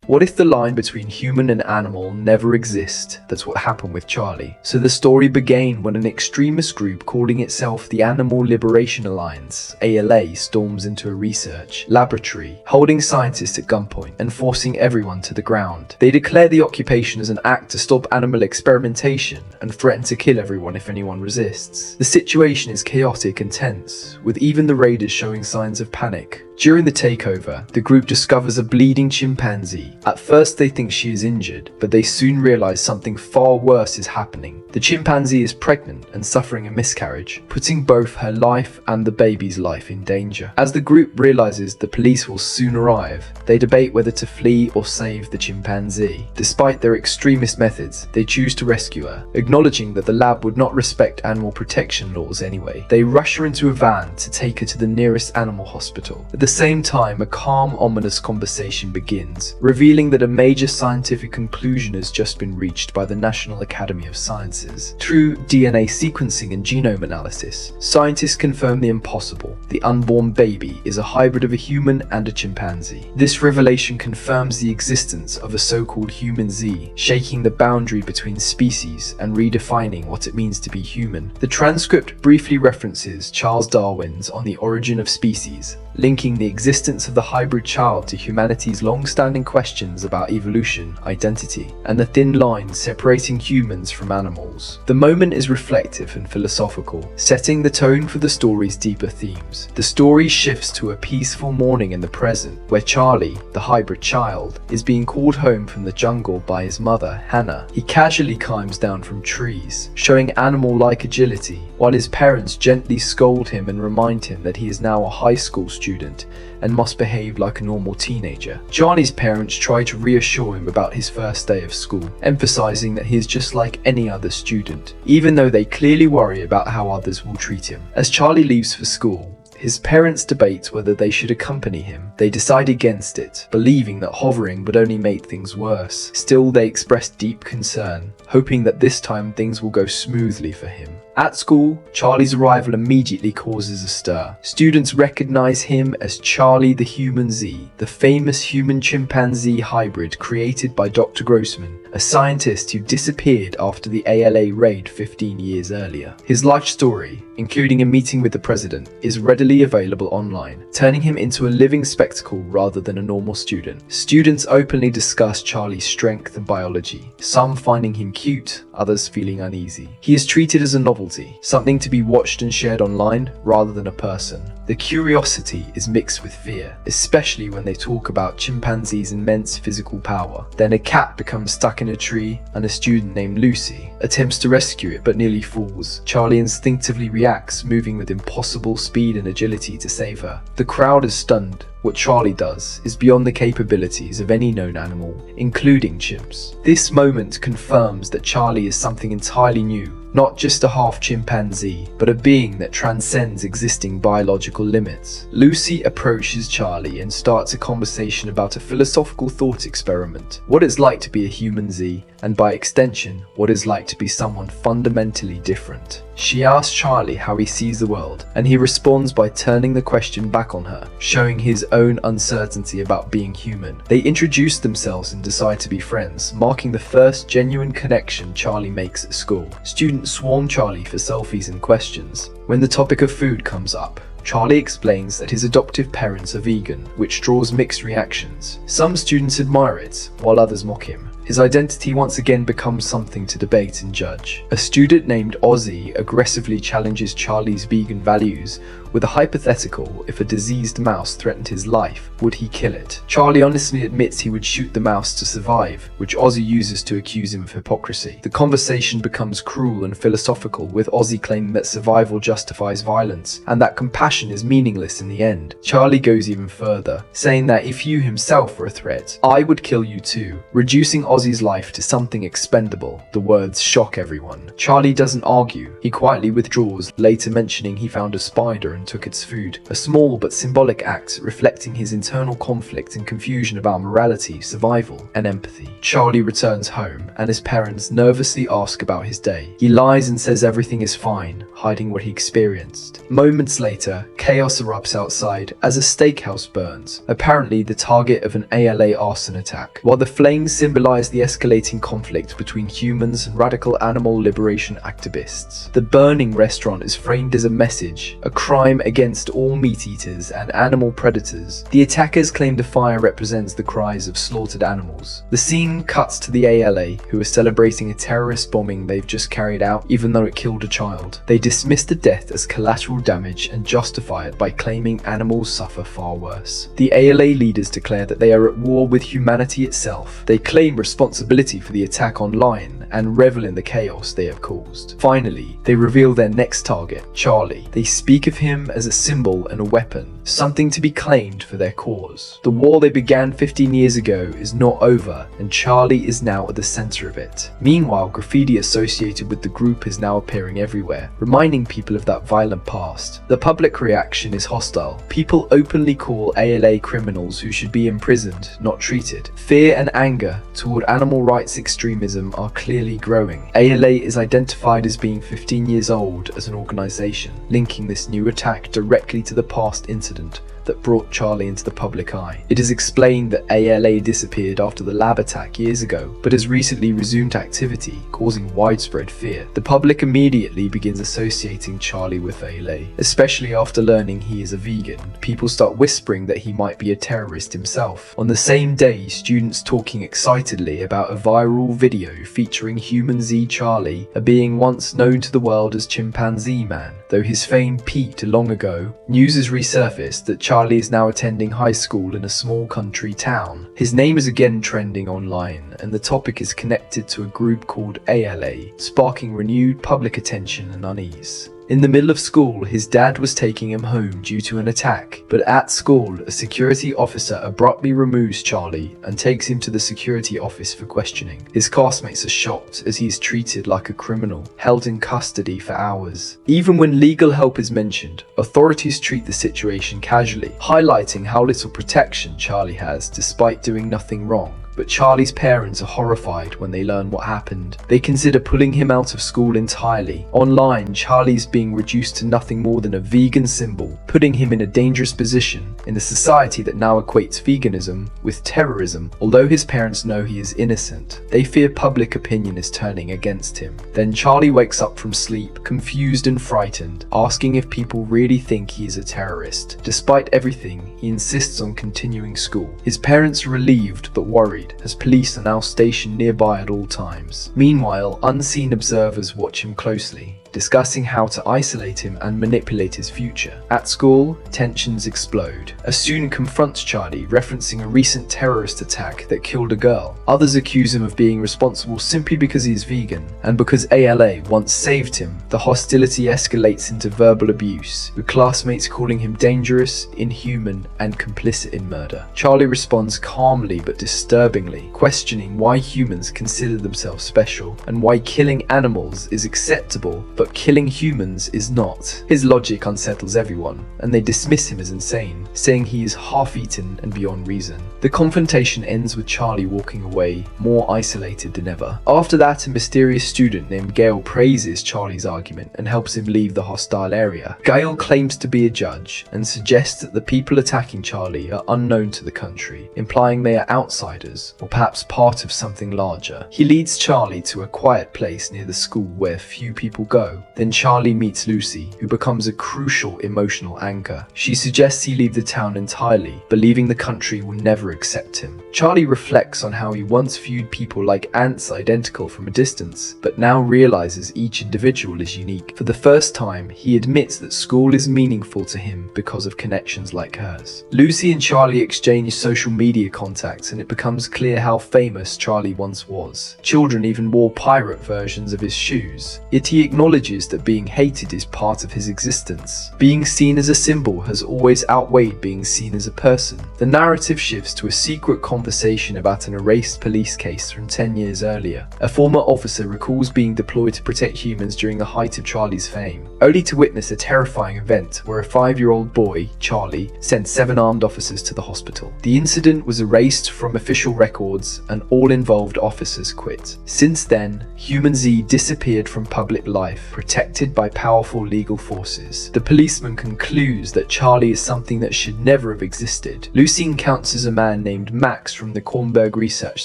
What if the line between human and animal never exists? That's what happened with Charlie. So the story began when an extremist group calling itself the Animal Liberation Alliance, ALA, storms into a research laboratory, holding scientists at gunpoint and forcing everyone to the ground. They declare the occupation as an act to stop animal experimentation and threaten to kill everyone if anyone resists. The situation is chaotic and tense, with even the raiders showing signs of panic. During the takeover, the group discovers a bleeding chimpanzee. At first they think she is injured, but they soon realize something far worse is happening. The chimpanzee is pregnant and suffering a miscarriage, putting both her life and the baby's life in danger. As the group realizes the police will soon arrive, they debate whether to flee or save the chimpanzee. Despite their extremist methods, they choose to rescue her, acknowledging that the lab would not respect animal protection laws anyway. They rush her into a van to take her to the nearest animal hospital. At the same time, a calm, ominous conversation begins, revealing that a major scientific conclusion has just been reached by the National Academy of Sciences. Through DNA sequencing and genome analysis, scientists confirm the impossible. The unborn baby is a hybrid of a human and a chimpanzee. This revelation confirms the existence of a so-called humanzee, shaking the boundary between species and redefining what it means to be human. The transcript briefly references Charles Darwin's On the Origin of Species, linking the existence of the hybrid child to humanity's long-standing questions about evolution, identity, and the thin line separating humans from animals. The moment is reflective and philosophical, setting the tone for the story's deeper themes. The story shifts to a peaceful morning in the present, where Charlie, the hybrid child, is being called home from the jungle by his mother, Hannah. He casually climbs down from trees, showing animal-like agility, while his parents gently scold him and remind him that he is now a high school student and must behave like a normal teenager. Charlie's parents try to reassure him about his first day of school, emphasizing that he is just like any other student, even though they clearly worry about how others will treat him. As Charlie leaves for school, his parents debate whether they should accompany him. They decide against it, believing that hovering would only make things worse. Still, they express deep concern, hoping that this time things will go smoothly for him. At school, Charlie's arrival immediately causes a stir. Students recognize him as Charlie the humanzee, the famous human-chimpanzee hybrid created by Dr. Grossman, a scientist who disappeared after the ALA raid 15 years earlier. His life story, including a meeting with the president, is readily available online, turning him into a living spectacle rather than a normal student. Students openly discuss Charlie's strength and biology, some finding him cute, others feeling uneasy. He is treated as a novelty, something to be watched and shared online rather than a person. The curiosity is mixed with fear, especially when they talk about chimpanzees' immense physical power. Then a cat becomes stuck in a tree, and a student named Lucy attempts to rescue it but nearly falls. Charlie instinctively reacts, moving with impossible speed and agility to save her. The crowd is stunned. What Charlie does is beyond the capabilities of any known animal, including chimps. This moment confirms that Charlie is something entirely new, not just a half-chimpanzee, but a being that transcends existing biological limits. Lucy approaches Charlie and starts a conversation about a philosophical thought experiment, what it's like to be a humanzee, and by extension, what it's like to be someone fundamentally different. She asks Charlie how he sees the world, and he responds by turning the question back on her, showing his own uncertainty about being human. They introduce themselves and decide to be friends, marking the first genuine connection Charlie makes at school. Students swarm Charlie for selfies and questions. When the topic of food comes up, Charlie explains that his adoptive parents are vegan, which draws mixed reactions. Some students admire it, while others mock him. His identity once again becomes something to debate and judge. A student named Ozzy aggressively challenges Charlie's vegan values with a hypothetical: if a diseased mouse threatened his life, would he kill it? Charlie honestly admits he would shoot the mouse to survive, which Ozzy uses to accuse him of hypocrisy. The conversation becomes cruel and philosophical, with Ozzy claiming that survival justifies violence, and that compassion is meaningless in the end. Charlie goes even further, saying that if you himself were a threat, I would kill you too, reducing Ozzy's life to something expendable. The words shock everyone. Charlie doesn't argue, he quietly withdraws, later mentioning he found a spider and took its food. A small but symbolic act reflecting his internal conflict and confusion about morality, survival, and empathy. Charlie returns home, and his parents nervously ask about his day. He lies and says everything is fine, hiding what he experienced. Moments later, chaos erupts outside as a steakhouse burns, apparently the target of an ALA arson attack. While the flames symbolize the escalating conflict between humans and radical animal liberation activists, the burning restaurant is framed as a message, a crime against all meat eaters and animal predators. The attackers claim the fire represents the cries of slaughtered animals. The scene cuts to the ALA, who are celebrating a terrorist bombing they've just carried out, even though it killed a child. They dismiss the death as collateral damage and justify it by claiming animals suffer far worse. The ALA leaders declare that they are at war with humanity itself. They claim responsibility for the attack online and revel in the chaos they have caused. Finally, they reveal their next target, Charlie. They speak of him as a symbol and a weapon, something to be claimed for their cause. The war they began 15 years ago is not over, and Charlie is now at the center of it. Meanwhile, graffiti associated with the group is now appearing everywhere, reminding people of that violent past. The public reaction is hostile. People openly call ALA criminals who should be imprisoned, not treated. Fear and anger toward animal rights extremism are clearly growing. ALA is identified as being 15 years old as an organization, linking this new attack directly to the past incident that brought Charlie into the public eye. It is explained that ALA disappeared after the lab attack years ago, but has recently resumed activity, causing widespread fear. The public immediately begins associating Charlie with ALA, especially after learning he is a vegan. People start whispering that he might be a terrorist himself. On the same day, students talking excitedly about a viral video featuring humanzee Charlie, a being once known to the world as Chimpanzee Man. Though his fame peaked long ago, news has resurfaced that Charlie is now attending high school in a small country town. His name is again trending online, and the topic is connected to a group called ALA, sparking renewed public attention and unease. In the middle of school, his dad was taking him home due to an attack, but at school, a security officer abruptly removes Charlie and takes him to the security office for questioning. His classmates are shocked as he is treated like a criminal, held in custody for hours. Even when legal help is mentioned, authorities treat the situation casually, highlighting how little protection Charlie has despite doing nothing wrong. But Charlie's parents are horrified when they learn what happened. They consider pulling him out of school entirely. Online, Charlie's being reduced to nothing more than a vegan symbol, putting him in a dangerous position in a society that now equates veganism with terrorism. Although his parents know he is innocent, they fear public opinion is turning against him. Then Charlie wakes up from sleep, confused and frightened, asking if people really think he is a terrorist. Despite everything, he insists on continuing school. His parents are relieved but worried, as police are now stationed nearby at all times. Meanwhile, unseen observers watch him closely, discussing how to isolate him and manipulate his future. At school, tensions explode. A student confronts Charlie, referencing a recent terrorist attack that killed a girl. Others accuse him of being responsible simply because he is vegan, and because ALA once saved him. The hostility escalates into verbal abuse, with classmates calling him dangerous, inhuman, and complicit in murder. Charlie responds calmly but disturbingly, questioning why humans consider themselves special, and why killing animals is acceptable but killing humans is not. His logic unsettles everyone, and they dismiss him as insane, saying he is half-eaten and beyond reason. The confrontation ends with Charlie walking away, more isolated than ever. After that, a mysterious student named Gail praises Charlie's argument and helps him leave the hostile area. Gail claims to be a judge and suggests that the people attacking Charlie are unknown to the country, implying they are outsiders, or perhaps part of something larger. He leads Charlie to a quiet place near the school where few people go. Then Charlie meets Lucy, who becomes a crucial emotional anchor. She suggests he leave the town entirely, believing the country will never accept him. Charlie reflects on how he once viewed people like ants identical from a distance, but now realizes each individual is unique. For the first time, he admits that school is meaningful to him because of connections like hers. Lucy and Charlie exchange social media contacts, and it becomes clear how famous Charlie once was. Children even wore pirate versions of his shoes. Yet he acknowledges acknowledges that being hated is part of his existence. Being seen as a symbol has always outweighed being seen as a person. The narrative shifts to a secret conversation about an erased police case from 10 years earlier. A former officer recalls being deployed to protect humans during the height of Charlie's fame, only to witness a terrifying event where a 5-year-old boy, Charlie, sent 7 armed officers to the hospital. The incident was erased from official records and all involved officers quit. Since then, humanzee disappeared from public life, protected by powerful legal forces. The policeman concludes that Charlie is something that should never have existed. Lucy encounters a man named Max from the Kornberg Research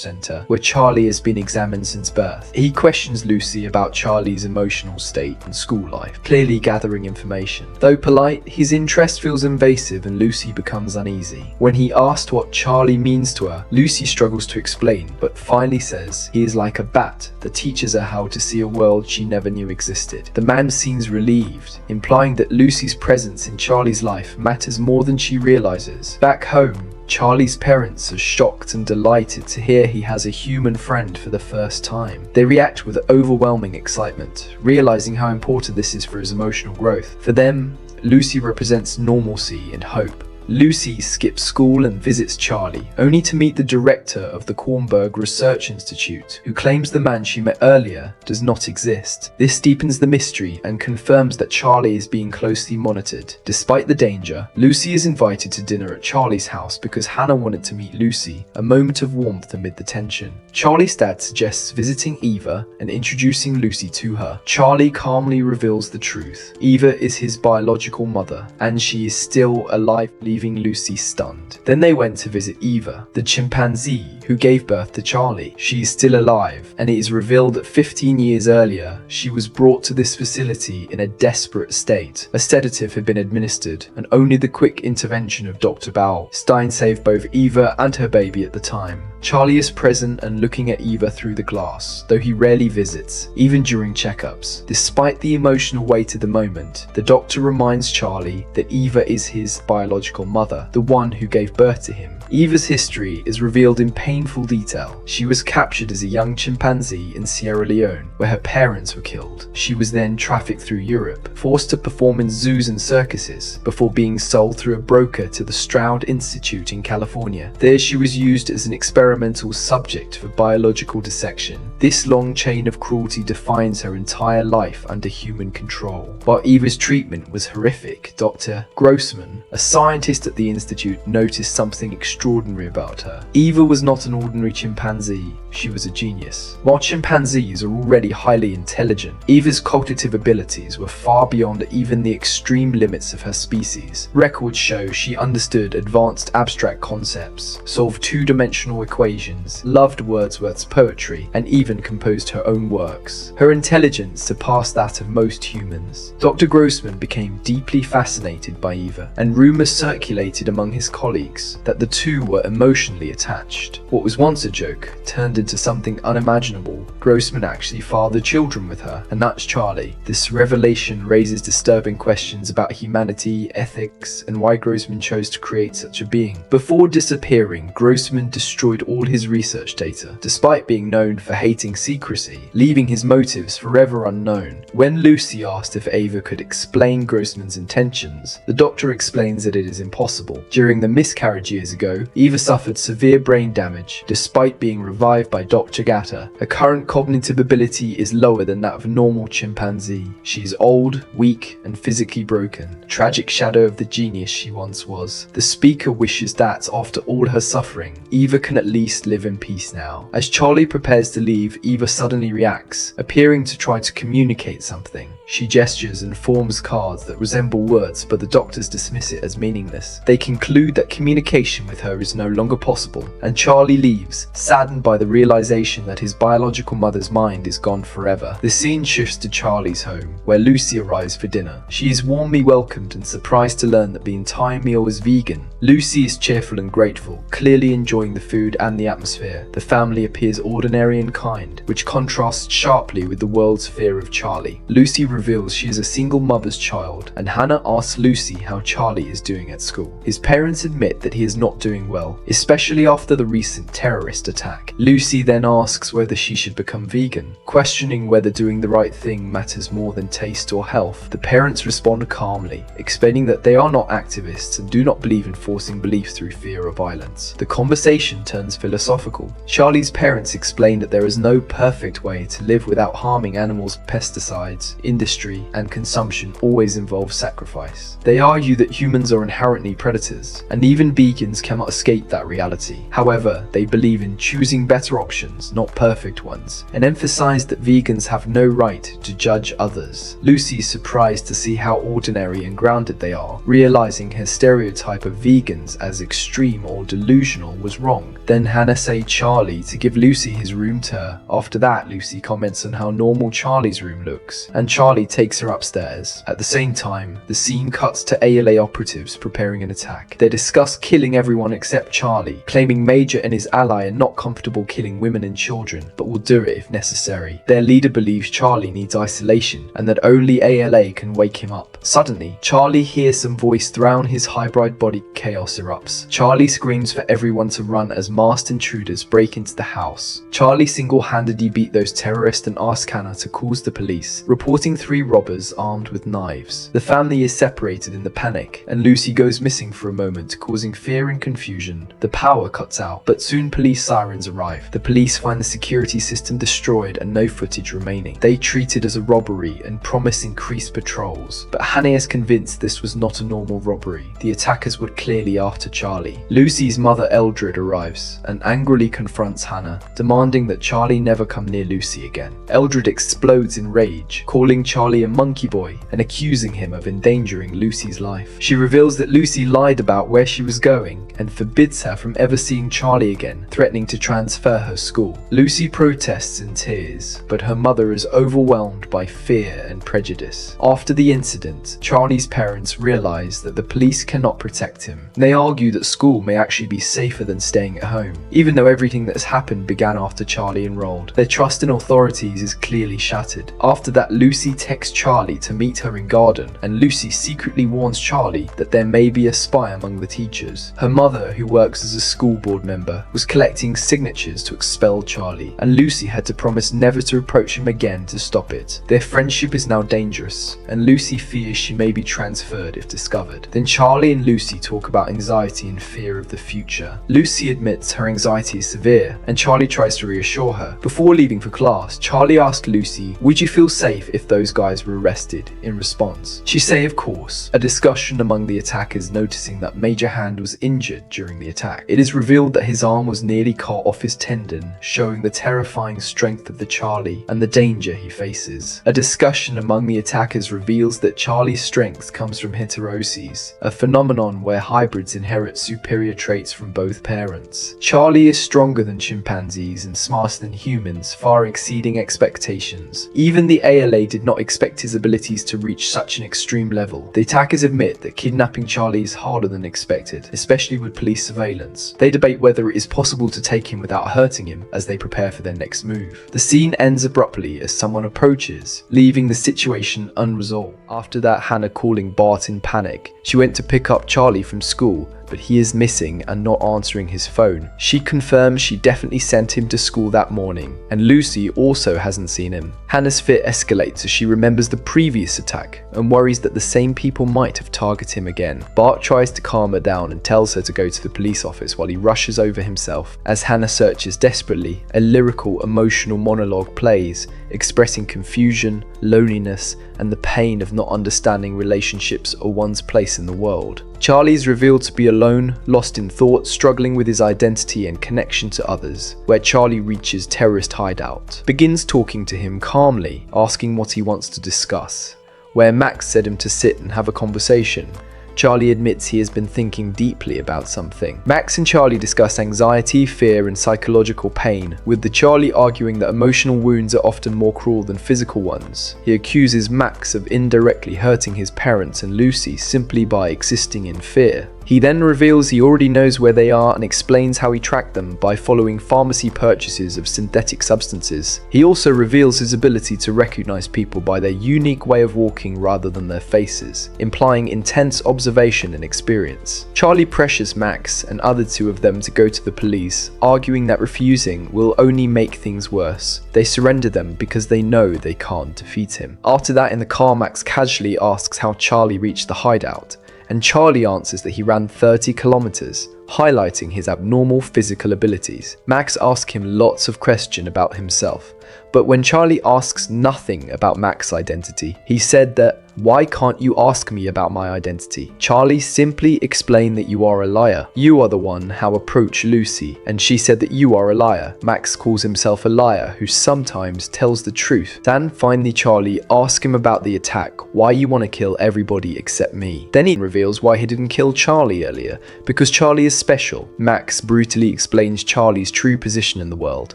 Center, where Charlie has been examined since birth. He questions Lucy about Charlie's emotional state and school life, clearly gathering information. Though polite, his interest feels invasive and Lucy becomes uneasy. When he asked what Charlie means to her, Lucy struggles to explain, but finally says he is like a bat that teaches her how to see a world she never knew existed. The man seems relieved, implying that Lucy's presence in Charlie's life matters more than she realizes. Back home, Charlie's parents are shocked and delighted to hear he has a human friend for the first time. They react with overwhelming excitement, realizing how important this is for his emotional growth. For them, Lucy represents normalcy and hope. Lucy skips school and visits Charlie, only to meet the director of the Kornberg Research Institute, who claims the man she met earlier does not exist. This deepens the mystery and confirms that Charlie is being closely monitored. Despite the danger, Lucy is invited to dinner at Charlie's house because Hannah wanted to meet Lucy, a moment of warmth amid the tension. Charlie's dad suggests visiting Eva and introducing Lucy to her. Charlie calmly reveals the truth. Eva is his biological mother, and she is still alive, leaving Lucy stunned. Then they went to visit Eva, the chimpanzee who gave birth to Charlie. She is still alive, and it is revealed that 15 years earlier, she was brought to this facility in a desperate state. A sedative had been administered, and only the quick intervention of Dr. Bowell Stein saved both Eva and her baby at the time. Charlie is present and looking at Eva through the glass, though he rarely visits, even during checkups. Despite the emotional weight of the moment, the doctor reminds Charlie that Eva is his biological mother, the one who gave birth to him. Eva's history is revealed in painful detail. She was captured as a young chimpanzee in Sierra Leone, where her parents were killed. She was then trafficked through Europe, forced to perform in zoos and circuses, before being sold through a broker to the Darwin Institute in California. There she was used as an experimental subject for biological dissection. This long chain of cruelty defines her entire life under human control. While Eva's treatment was horrific, Dr. Grossman, a scientist at the institute, noticed something extraordinary about her. Eva was not an ordinary chimpanzee, she was a genius. While chimpanzees are already highly intelligent, Eva's cognitive abilities were far beyond even the extreme limits of her species. Records show she understood advanced abstract concepts, solved two-dimensional equations, loved Wordsworth's poetry, and even composed her own works. Her intelligence surpassed that of most humans. Dr. Grossman became deeply fascinated by Eva, and rumors circulated among his colleagues that the two were emotionally attached. What was once a joke turned into something unimaginable. Grossman actually fathered children with her, and that's Charlie. This revelation raises disturbing questions about humanity, ethics, and why Grossman chose to create such a being. Before disappearing, Grossman destroyed all his research data, despite being known for hating secrecy, leaving his motives forever unknown. When Lucy asked if Eva could explain Grossman's intentions, the doctor explains that it is impossible. During the miscarriage years ago, Eva suffered severe brain damage, despite being revived by Dr. Gatter. Her current cognitive ability is lower than that of a normal chimpanzee. She is old, weak, and physically broken, a tragic shadow of the genius she once was. The speaker wishes that, after all her suffering, Eva can at least live in peace now. As Charlie prepares to leave, Eva suddenly reacts, appearing to try to communicate something. She gestures and forms cards that resemble words, but the doctors dismiss it as meaningless. They conclude that communication with her is no longer possible, and Charlie leaves, saddened by the realization that his biological mother's mind is gone forever. The scene shifts to Charlie's home, where Lucy arrives for dinner. She is warmly welcomed and surprised to learn that the entire meal is vegan. Lucy is cheerful and grateful, clearly enjoying the food and the atmosphere. The family appears ordinary and kind, which contrasts sharply with the world's fear of Charlie. Lucy reveals she is a single mother's child, and Hannah asks Lucy how Charlie is doing at school. His parents admit that he is not doing well, especially after the recent terrorist attack. Lucy then asks whether she should become vegan, questioning whether doing the right thing matters more than taste or health. The parents respond calmly, explaining that they are not activists and do not believe in forcing beliefs through fear or violence. The conversation turns philosophical. Charlie's parents explain that there is no perfect way to live without harming animals. Pesticides, industry, and consumption always involve sacrifice. They argue that humans are inherently predators, and even vegans cannot escape that reality. However, they believe in choosing better options, not perfect ones, and emphasize that vegans have no right to judge others. Lucy is surprised to see how ordinary and grounded they are, realizing her stereotype of vegans as extreme or delusional was wrong. Then Hannah says Charlie to give Lucy his room tour. After that, Lucy comments on how normal Charlie's room looks, and Charlie takes her upstairs. At the same time, the scene cuts to ALA operatives preparing an attack. They discuss killing everyone except Charlie, claiming Major and his ally are not comfortable killing women and children, but will do it if necessary. Their leader believes Charlie needs isolation, and that only ALA can wake him up. Suddenly, Charlie hears some voice drown his hybrid body. Chaos erupts. Charlie screams for everyone to run as masked intruders break into the house. Charlie single-handedly beat those terrorists and asks Hannah to call the police, reporting 3 robbers armed with knives. The family is separated in the panic, and Lucy goes missing for a moment, causing fear and confusion. The power cuts out, but soon police sirens arrive. The police find the security system destroyed and no footage remaining. They treat it as a robbery and promise increased patrols, but Hannah is convinced this was not a normal robbery. The attackers were clearly after Charlie. Lucy's mother Eldred arrives and angrily confronts Hannah, demanding that Charlie never come near Lucy again. Eldred explodes in rage, calling Charlie a monkey boy and accusing him of endangering Lucy's life. She reveals that Lucy lied about where she was going and forbids her from ever seeing Charlie again, threatening to transfer her school. Lucy protests in tears, but her mother is overwhelmed by fear and prejudice. After the incident, Charlie's parents realize that the police cannot protect him. They argue that school may actually be safer than staying at home, even though everything that has happened began after Charlie enrolled. Their trust in authorities is clearly shattered. After that, Lucy texts Charlie to meet her in garden, and Lucy secretly warns Charlie that there may be a spy among the teachers. Her mother, who works as a school board member, was collecting signatures to expel Charlie, and Lucy had to promise never to approach him again to stop it. Their friendship is now dangerous, and Lucy fears she may be transferred if discovered. Then Charlie and Lucy talk about anxiety and fear of the future. Lucy admits her anxiety is severe, and Charlie tries to reassure her. Before leaving for class, Charlie asks Lucy, "Would you feel safe if those guys were arrested?" In response, she says of course. A discussion among the attackers noticing that Major Hand was injured during the attack. It is revealed that his arm was nearly cut off his tendon, showing the terrifying strength of the Charlie and the danger he faces. A discussion among the attackers reveals that Charlie's strength comes from heteroses, a phenomenon where hybrids inherit superior traits from both parents. Charlie is stronger than chimpanzees and smarter than humans, far exceeding expectations. Even the ALA did not expect his abilities to reach such an extreme level. The attackers admit that kidnapping Charlie is harder than expected, especially with police surveillance. They debate whether it is possible to take him without hurting him as they prepare for their next move. The scene ends abruptly as someone approaches, leaving the situation unresolved. After that, Hannah calling Bart in panic. She went to pick up Charlie from school, but he is missing and not answering his phone. She confirms she definitely sent him to school that morning, and Lucy also hasn't seen him. Hannah's fear escalates as she remembers the previous attack and worries that the same people might have targeted him again. Bart tries to calm her down and tells her to go to the police office while he rushes over himself. As Hannah searches desperately, a lyrical, emotional monologue plays, expressing confusion, loneliness, and the pain of not understanding relationships or one's place in the world. Charlie is revealed to be alone, lost in thought, struggling with his identity and connection to others, where Charlie reaches terrorist hideout, begins talking to him calmly, asking what he wants to discuss. Where Max said him to sit and have a conversation, Charlie admits he has been thinking deeply about something. Max and Charlie discuss anxiety, fear, and psychological pain, with the Charlie arguing that emotional wounds are often more cruel than physical ones. He accuses Max of indirectly hurting his parents and Lucy simply by existing in fear. He then reveals he already knows where they are and explains how he tracked them by following pharmacy purchases of synthetic substances. He also reveals his ability to recognize people by their unique way of walking rather than their faces, implying intense observation and experience. Charlie pressures Max and other two of them to go to the police, arguing that refusing will only make things worse. They surrender them because they know they can't defeat him. After that, in the car, Max casually asks how Charlie reached the hideout, and Charlie answers that he ran 30 kilometers, highlighting his abnormal physical abilities. Max asks him lots of questions about himself, but when Charlie asks nothing about Max's identity, he said that, "Why can't you ask me about my identity?" Charlie simply explained that you are a liar. You are the one how approach Lucy, and she said that you are a liar. Max calls himself a liar who sometimes tells the truth. Then finally Charlie asks him about the attack, why you want to kill everybody except me. Then he reveals why he didn't kill Charlie earlier, because Charlie is special. Max brutally explains Charlie's true position in the world.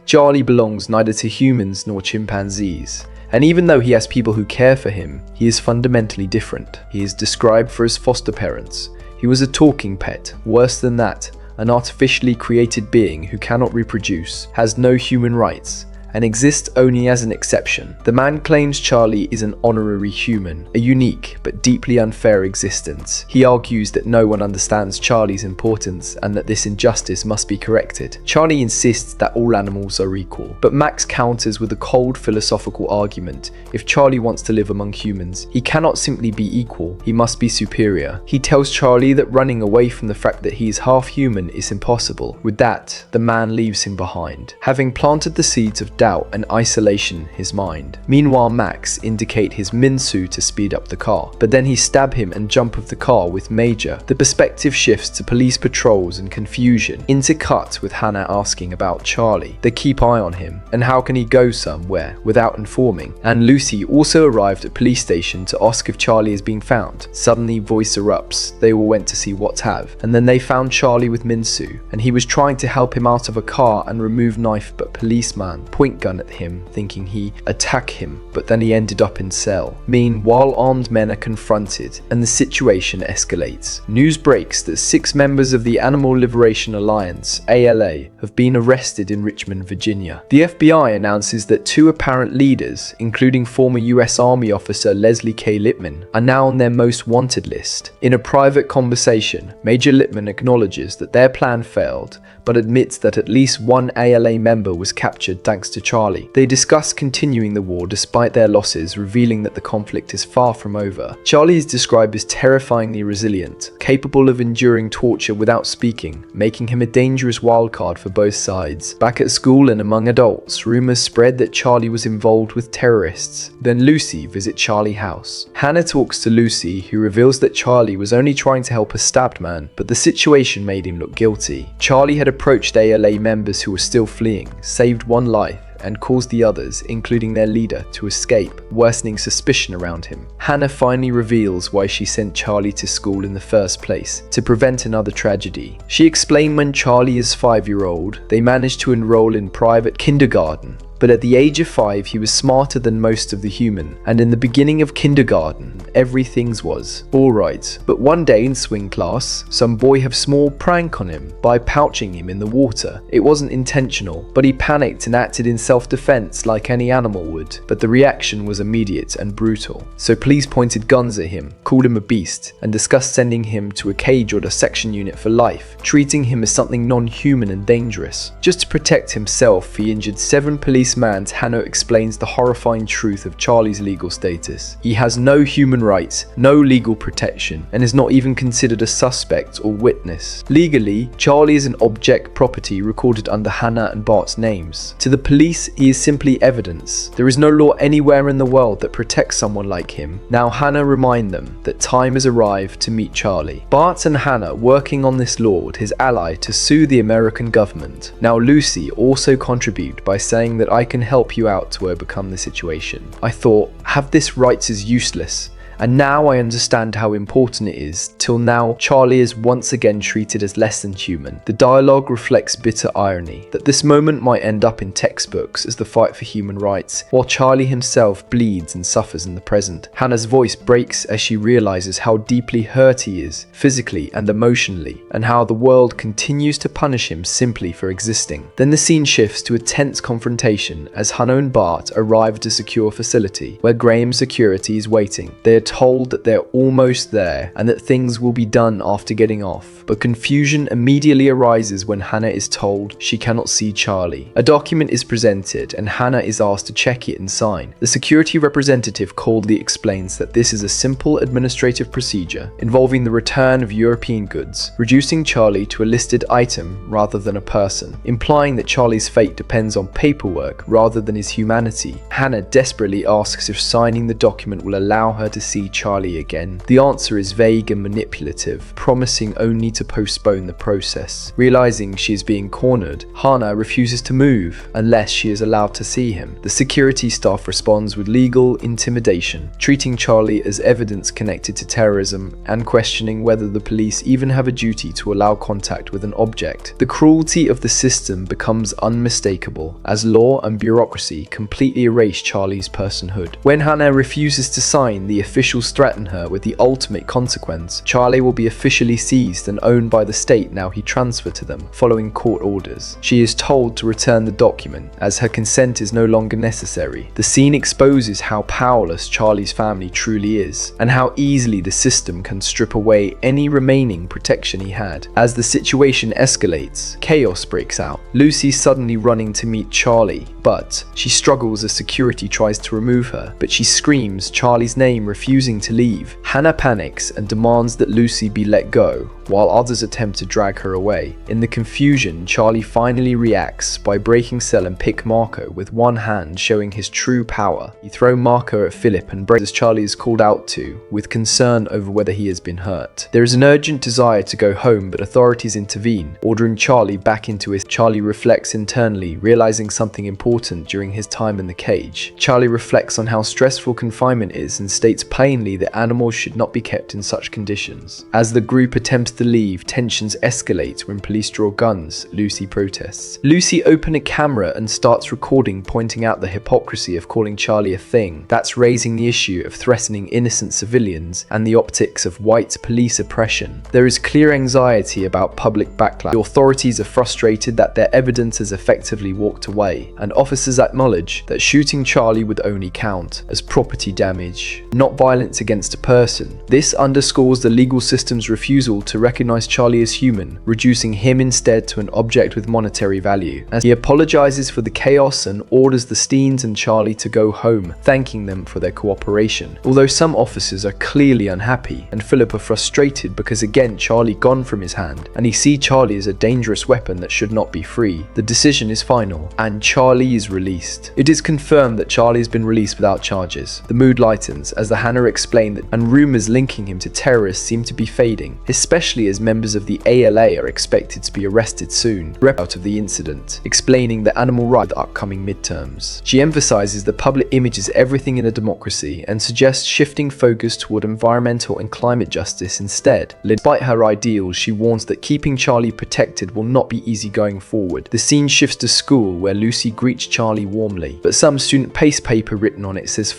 Charlie belongs neither to humans nor chimpanzees. And even though he has people who care for him, he is fundamentally different. He is described for his foster parents. He was a talking pet. Worse than that, an artificially created being who cannot reproduce, has no human rights, and exists only as an exception. The man claims Charlie is an honorary human, a unique but deeply unfair existence. He argues that no one understands Charlie's importance and that this injustice must be corrected. Charlie insists that all animals are equal, but Max counters with a cold philosophical argument. If Charlie wants to live among humans, he cannot simply be equal, he must be superior. He tells Charlie that running away from the fact that he is half human is impossible. With that, the man leaves him behind, having planted the seeds of doubt and isolation in his mind. Meanwhile, Max indicate his Minsu to speed up the car, but then he stab him and jump of the car with Major. The perspective shifts to police patrols and confusion, intercut with Hannah asking about Charlie. They keep eye on him, and how can he go somewhere without informing? And Lucy also arrived at police station to ask if Charlie has been found. Suddenly voice erupts, they all went to see what have, and then they found Charlie with Minsu, and he was trying to help him out of a car and remove knife, but policeman point gun at him, thinking he attack him, but then he ended up in cell. Meanwhile, armed men are confronted, and the situation escalates. News breaks that 6 members of the Animal Liberation Alliance, ALA, have been arrested in Richmond, Virginia. The FBI announces that 2 apparent leaders, including former US Army officer Leslie K. Lippman, are now on their most wanted list. In a private conversation, Major Lippman acknowledges that their plan failed, but admits that at least 1 ALA member was captured thanks to Charlie. They discuss continuing the war despite their losses, revealing that the conflict is far from over. Charlie is described as terrifyingly resilient, capable of enduring torture without speaking, making him a dangerous wildcard for both sides. Back at school and among adults, rumors spread that Charlie was involved with terrorists. Then Lucy visits Charlie's house. Hannah talks to Lucy, who reveals that Charlie was only trying to help a stabbed man, but the situation made him look guilty. Charlie had approached ALA members who were still fleeing, saved 1 life, and caused the others, including their leader, to escape, worsening suspicion around him. Hannah finally reveals why she sent Charlie to school in the first place, to prevent another tragedy. She explained when Charlie is 5-year-old, they managed to enroll in private kindergarten. But at the age of 5, he was smarter than most of the human, and in the beginning of kindergarten, everything's was alright. But one day in swing class, some boy have small prank on him by pouching him in the water. It wasn't intentional, but he panicked and acted in self-defense like any animal would. But the reaction was immediate and brutal. So police pointed guns at him, called him a beast, and discussed sending him to a cage or dissection unit for life, treating him as something non-human and dangerous. Just to protect himself, he injured 7 policemen. Hannah explains the horrifying truth of Charlie's legal status. He has no human rights, no legal protection, and is not even considered a suspect or witness. Legally, Charlie is an object property recorded under Hannah and Bart's names. To the police, he is simply evidence. There is no law anywhere in the world that protects someone like him. Now Hannah reminds them that time has arrived to meet Charlie. Bart and Hannah working on this law, his ally, to sue the American government. Now Lucy also contribute by saying that I can help you out to overcome the situation. I thought, have this rights is useless, And now I understand how important it is. Till now, Charlie is once again treated as less than human. The dialogue reflects bitter irony, that this moment might end up in textbooks as the fight for human rights, while Charlie himself bleeds and suffers in the present. Hannah's voice breaks as she realizes how deeply hurt he is, physically and emotionally, and how the world continues to punish him simply for existing. Then the scene shifts to a tense confrontation as Hannah and Bart arrive at a secure facility where Graham's security is waiting. They are told that they're almost there and that things will be done after getting off, but confusion immediately arises when Hannah is told she cannot see Charlie. A document is presented and Hannah is asked to check it and sign. The security representative coldly explains that this is a simple administrative procedure involving the return of European goods, reducing Charlie to a listed item rather than a person, implying that Charlie's fate depends on paperwork rather than his humanity. Hannah desperately asks if signing the document will allow her to see Charlie again. The answer is vague and manipulative, promising only to postpone the process. Realizing she is being cornered, Hannah refuses to move unless she is allowed to see him. The security staff responds with legal intimidation, treating Charlie as evidence connected to terrorism and questioning whether the police even have a duty to allow contact with an object. The cruelty of the system becomes unmistakable as law and bureaucracy completely erase Charlie's personhood. When Hannah refuses to sign, the officials threaten her with the ultimate consequence. Charlie will be officially seized and owned by the state now he transferred to them, following court orders. She is told to return the document as her consent is no longer necessary. The scene exposes how powerless Charlie's family truly is and how easily the system can strip away any remaining protection he had. As the situation escalates, chaos breaks out. Lucy suddenly running to meet Charlie, but she struggles as security tries to remove her, but she screams Charlie's name, refusing to leave. Hannah panics and demands that Lucy be let go, while others attempt to drag her away. In the confusion, Charlie finally reacts by breaking cell and pick Marco with one hand, showing his true power. He throws Marco at Philip and breaks as Charlie is called out to, with concern over whether he has been hurt. There is an urgent desire to go home, but authorities intervene, ordering Charlie back into his. Charlie reflects internally, realizing something important during his time in the cage. Charlie reflects on how stressful confinement is and states plainly that animals should not be kept in such conditions. As the group attempts to leave, tensions escalate when police draw guns. Lucy protests. Lucy opens a camera and starts recording, pointing out the hypocrisy of calling Charlie a thing. That's raising the issue of threatening innocent civilians and the optics of white police oppression. There is clear anxiety about public backlash. The authorities are frustrated that their evidence has effectively walked away, and officers acknowledge that shooting Charlie would only count as property damage, not violence against a person. This underscores the legal system's refusal to recognize Charlie as human, reducing him instead to an object with monetary value. As he apologizes for the chaos and orders the Steens and Charlie to go home, thanking them for their cooperation. Although some officers are clearly unhappy, and Philip are frustrated because again Charlie gone from his hand, and he sees Charlie as a dangerous weapon that should not be free. The decision is final, and Charlie is released. It is confirmed that Charlie has been released without charges. The mood lightens as the Hannah explained that, and rumors linking him to terrorists seem to be fading, especially as members of the ALA are expected to be arrested soon. Out of the incident, explaining the animal rights of the upcoming midterms. She emphasizes that public image is everything in a democracy and suggests shifting focus toward environmental and climate justice instead. Despite her ideals, she warns that keeping Charlie protected will not be easy going forward. The scene shifts to school where Lucy greets Charlie warmly, but some student paste paper written on it says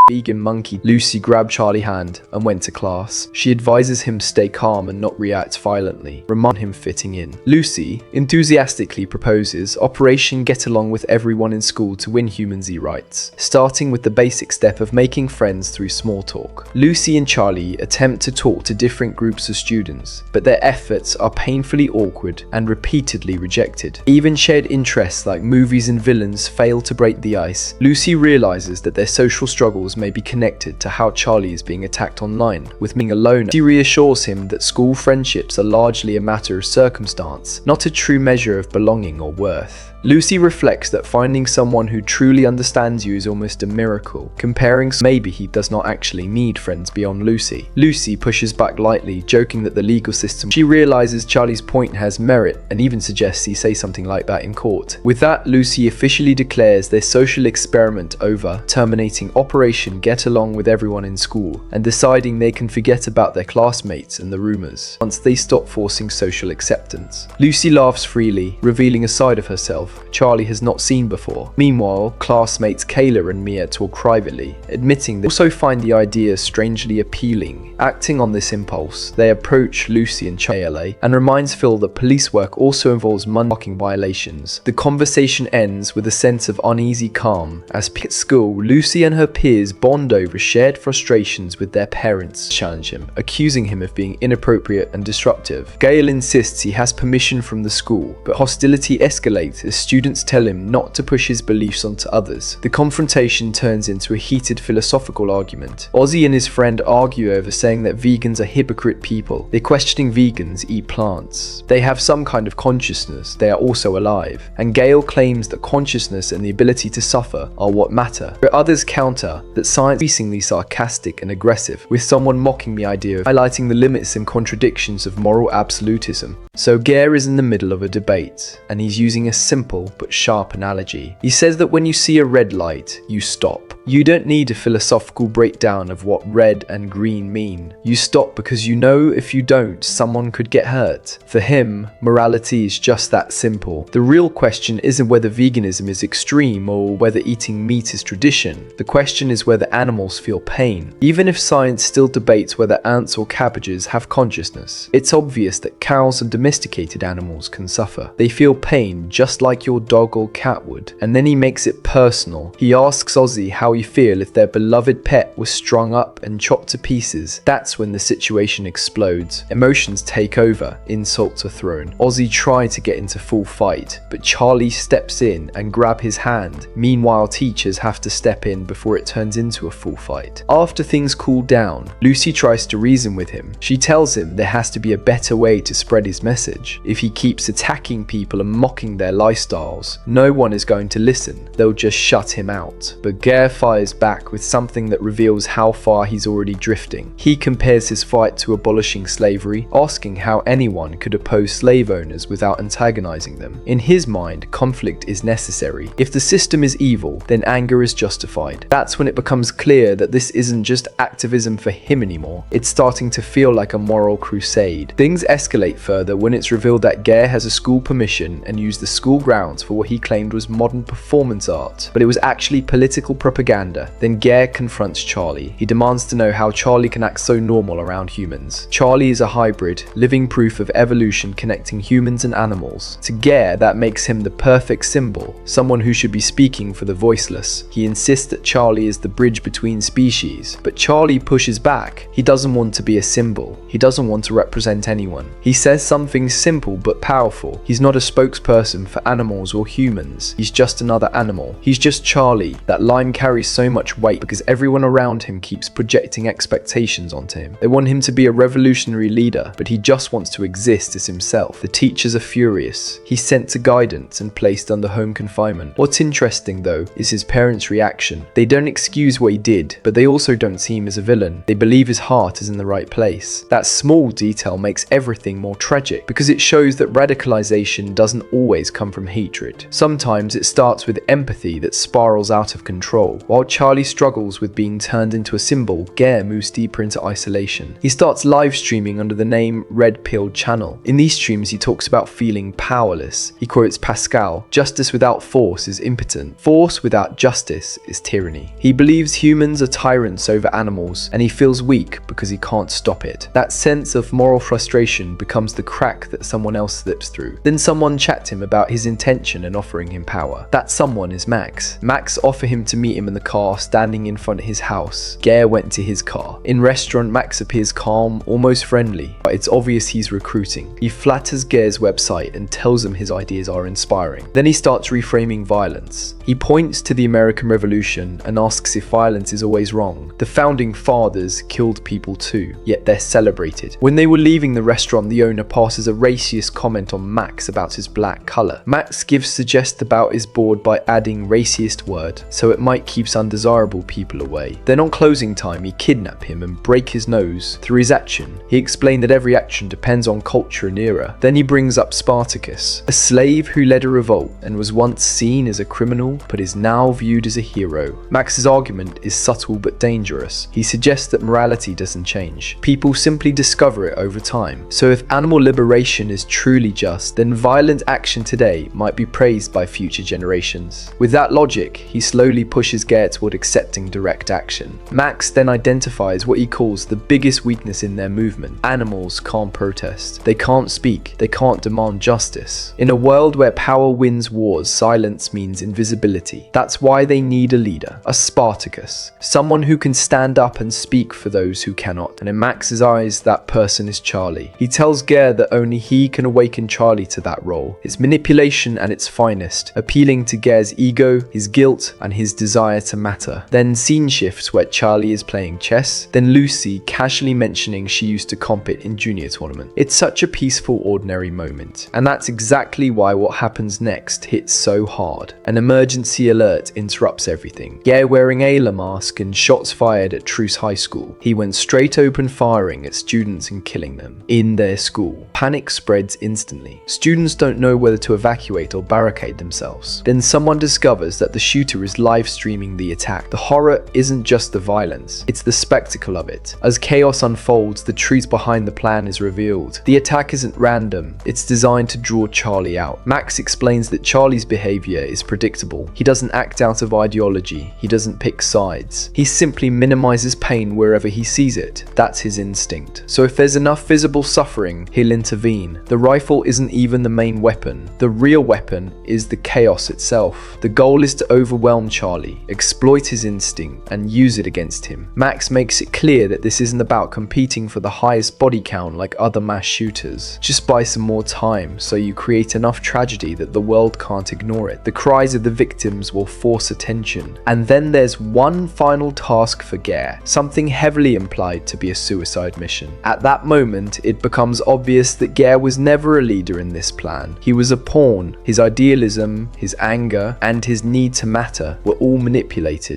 vegan monkey. Lucy grabbed Charlie's hand and went to class. She advises him stay calm and not react violently, remind him fitting in. Lucy enthusiastically proposes Operation Get Along with everyone in school to win humanzee rights, starting with the basic step of making friends through small talk. Lucy and Charlie attempt to talk to different groups of students, but their efforts are painfully awkward and repeatedly rejected. Even shared interests like movies and villains fail to break the ice. Lucy realizes that their social struggles may be connected to how Charlie is being attacked online. With being alone, she reassures him that school friendships are largely a matter of circumstance, not a true measure of belonging or worth. Lucy reflects that finding someone who truly understands you is almost a miracle, comparing maybe he does not actually need friends beyond Lucy. Lucy pushes back lightly, joking that the legal system. She realizes Charlie's point has merit and even suggests he say something like that in court. With that, Lucy officially declares their social experiment over, terminating Operation Get Along with everyone in school and deciding they can forget about their classmates and the rumors once they stop forcing social acceptance. Lucy laughs freely, revealing a side of herself Charlie has not seen before. Meanwhile, classmates Kayla and Mia talk privately, admitting they also find the idea strangely appealing. Acting on this impulse, they approach Lucy and Charlie and reminds Phil that police work also involves parking violations. The conversation ends with a sense of uneasy calm. As at school, Lucy and her peers bond over shared frustrations with their parents, challenge him, accusing him of being inappropriate and disruptive. Gale insists he has permission from the school, but hostility escalates as students tell him not to push his beliefs onto others. The confrontation turns into a heated philosophical argument. Ozzy and his friend argue over saying that vegans are hypocrite people. They're questioning vegans eat plants. They have some kind of consciousness, they are also alive. And Gale claims that consciousness and the ability to suffer are what matter. But others counter that science is increasingly sarcastic and aggressive, with someone mocking the idea of highlighting the limits and contradictions of moral absolutism. So Gare is in the middle of a debate, and he's using a simple but sharp analogy. He says that when you see a red light, you stop. You don't need a philosophical breakdown of what red and green mean. You stop because you know if you don't, someone could get hurt. For him, morality is just that simple. The real question isn't whether veganism is extreme or whether eating meat is tradition. The question is whether animals feel pain. Even if science still debates whether ants or cabbages have consciousness, it's obvious that cows and domesticated animals can suffer. They feel pain just like your dog or cat would. And then he makes it personal. He asks Ozzy how he feel if their beloved pet was strung up and chopped to pieces. That's when the situation explodes. Emotions take over, insults are thrown. Ozzy tried to get into full fight, but Charlie steps in and grab his hand. Meanwhile, teachers have to step in before it turns into a full fight. After things cool down, Lucy tries to reason with him. She tells him there has to be a better way to spread his message. If he keeps attacking people and mocking their lifestyles, no one is going to listen. They'll just shut him out. But Gare fires back with something that reveals how far he's already drifting. He compares his fight to abolishing slavery, asking how anyone could oppose slave owners without antagonizing them. In his mind, conflict is necessary. If the system is evil, then anger is justified. That's when it becomes clear that this isn't just activism for him anymore. It's starting to feel like a moral crusade. Things escalate further when it's revealed that Gare has a school permission and used the school grounds for what he claimed was modern performance art, but it was actually political propaganda. Then Gare confronts Charlie. He demands to know how Charlie can act so normal around humans. Charlie is a hybrid, living proof of evolution connecting humans and animals. To Gare, that makes him the perfect symbol, someone who should be speaking for the voiceless. He insists that Charlie is the bridge between species, but Charlie pushes back. He doesn't want to be a symbol. He doesn't want to represent anyone. He says something simple but powerful. He's not a spokesperson for animals or humans. He's just another animal. He's just Charlie. That line carries so much weight because everyone around him keeps projecting expectations onto him. They want him to be a revolutionary leader, but he just wants to exist as himself. The teachers are furious. He's sent to guidance and placed under home confinement. What's interesting though is his parents' reaction. They don't excuse what he did, but they also don't see him as a villain. They believe his heart is in the right place. That small detail makes everything more tragic because it shows that radicalization doesn't always come from hatred. Sometimes it starts with empathy that spirals out of control. While Charlie struggles with being turned into a symbol, Gare moves deeper into isolation. He starts live streaming under the name Red Pilled Channel. In these streams he talks about feeling powerless. He quotes Pascal, "Justice without force is impotent. Force without justice is tyranny." He believes humans are tyrants over animals, and he feels weak because he can't stop it. That sense of moral frustration becomes the crack that someone else slips through. Then someone chats him about his intention and offering him power. That someone is Max. Max offered him to meet him in the car standing in front of his house. Gare went to his car. In restaurant, Max appears calm, almost friendly, but it's obvious he's recruiting. He flatters Gare's website and tells him his ideas are inspiring. Then he starts reframing violence. He points to the American Revolution and asks if violence is always wrong. The founding fathers killed people too, yet they're celebrated. When they were leaving the restaurant, the owner passes a racist comment on Max about his black colour. Max gives suggest about his board by adding racist word, so it might keeps undesirable people away. Then on closing time, he kidnap him and break his nose. Through his action, he explained that every action depends on culture and era. Then he brings up Spartacus, a slave who led a revolt and was once seen as a criminal but is now viewed as a hero. Max's argument is subtle but dangerous. He suggests that morality doesn't change. People simply discover it over time. So if animal liberation is truly just, then violent action today might be praised by future generations. With that logic, he slowly pushes Gare toward accepting direct action. Max then identifies what he calls the biggest weakness in their movement. Animals can't protest. They can't speak. They can't demand justice. In a world where power wins wars, silence means invisibility. That's why they need a leader, a Spartacus, someone who can stand up and speak for those who cannot. And in Max's eyes, that person is Charlie. He tells Gare that only he can awaken Charlie to that role. It's manipulation at its finest, appealing to Gare's ego, his guilt, and his desire to matter. Then scene shifts where Charlie is playing chess, then Lucy casually mentioning she used to compete in junior tournament. It's such a peaceful, ordinary moment. And that's exactly why what happens next hits so hard. An emergency alert interrupts everything. Gare wearing a mask and shots fired at Truce High School. He went straight open firing at students and killing them in their school. Panic spreads instantly. Students don't know whether to evacuate or barricade themselves. Then someone discovers that the shooter is live streaming the attack. The horror isn't just the violence, it's the spectacle of it. As chaos unfolds, the truth behind the plan is revealed. The attack isn't random, it's designed to draw Charlie out. Max explains that Charlie's behavior is predictable. He doesn't act out of ideology, he doesn't pick sides. He simply minimizes pain wherever he sees it. That's his instinct. So if there's enough visible suffering, he'll intervene. The rifle isn't even the main weapon. The real weapon is the chaos itself. The goal is to overwhelm Charlie, exploit his instinct, and use it against him. Max makes it clear that this isn't about competing for the highest body count like other mass shooters. Just buy some more time so you create enough tragedy that the world can't ignore it. The cries of the victims will force attention. And then there's one final task for Gare, something heavily implied to be a suicide mission. At that moment, it becomes obvious that Gare was never a leader in this plan. He was a pawn. His idealism, his anger, and his need to matter were all manipulated.